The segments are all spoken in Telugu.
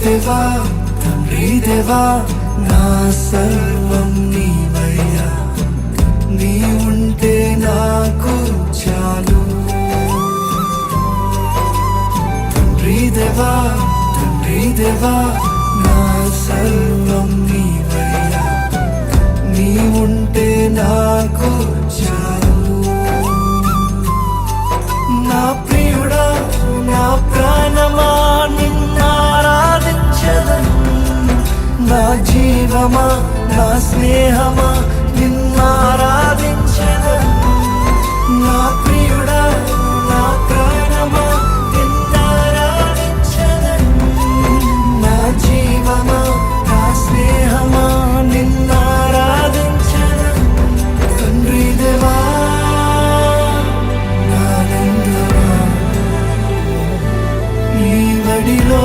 దేవా తండ్రి దేవా నా సర్వం నీవయ్యా, నీ ఉంటే నాకు చాలు. తండ్రి దేవా నా సర్వం నీవయ్యా, నీ ఉంటే నాకు చాలు. నా ప్రియుడా నా ప్రాణమా నిన్నారాధించదను, నా జీవమా నా స్నేహమా నిన్నారాధించదను. నా ప్రియుడా నా ప్రాణమా నిన్నారాధించదను, నా జీవమా నా స్నేహమా నిన్నారాధించదను. తండ్రి దేవా నానందమా నీ వడిలో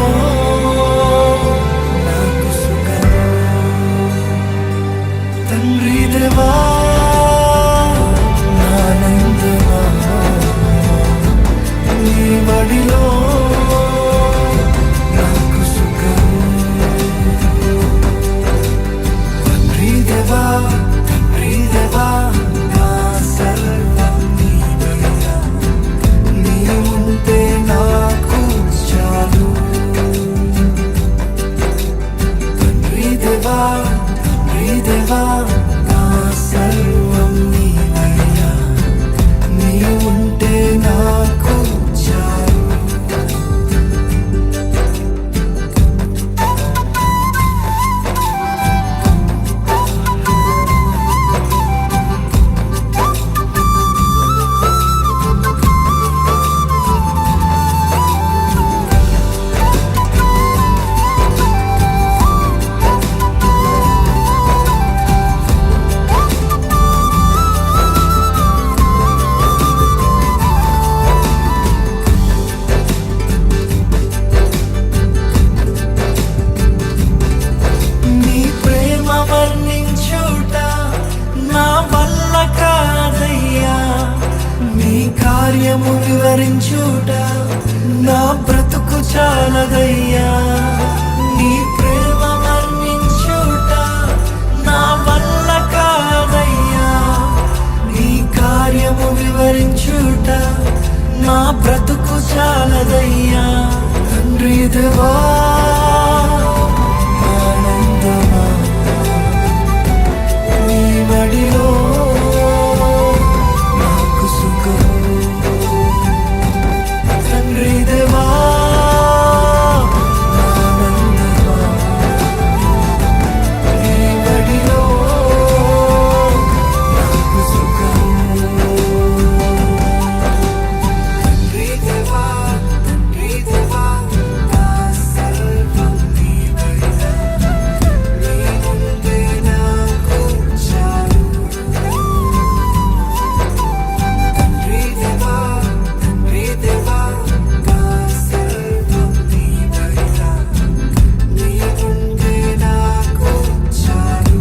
నాకు సుఖం. తండ్రి దేవా నానందమా నీ వడిలో నాకు సుఖం. తండ్రి దేవా నా సర్వం నీవయ్యా, నీ ఉంటే నాకు చాలు. తండ్రి దేవా నా సర్వం నీవయ్యా, నీ ఉంటే నాకు చాలు. నీ ప్రేమ వర్ణించుట నా వల్ల కాదయ్యా, నీ కార్యము వివరించుట నా బ్రతుకు చాలదయ్యా. నీ ప్రేమ వర్ణించుట నా వల్ల కాదయ్యా, నీ కార్యము వివరించుట నా బ్రతుకు చాలదయ్యా. తండ్రి దేవా ఆనందమా నీ వడిలో నాకు సుఖం. తండ్రి దేవా ఆనందమా నీ వడిలో నాకు సుఖం. తండ్రి దేవా నా సర్వం నీవయ్యా, నీ ఉంటే నాకు చాలు. తండ్రి దేవా నా సర్వం నీవయ్యా, నీ ఉంటే నాకు చాలు.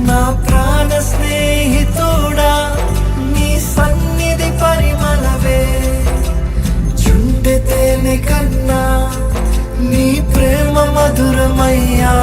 నా ప్రాణ స్నేహితుడా నీ సన్నిధి పరిమళవే, చుంటె తేనె కన్నా నీ ప్రేమ మధురమయ్యా.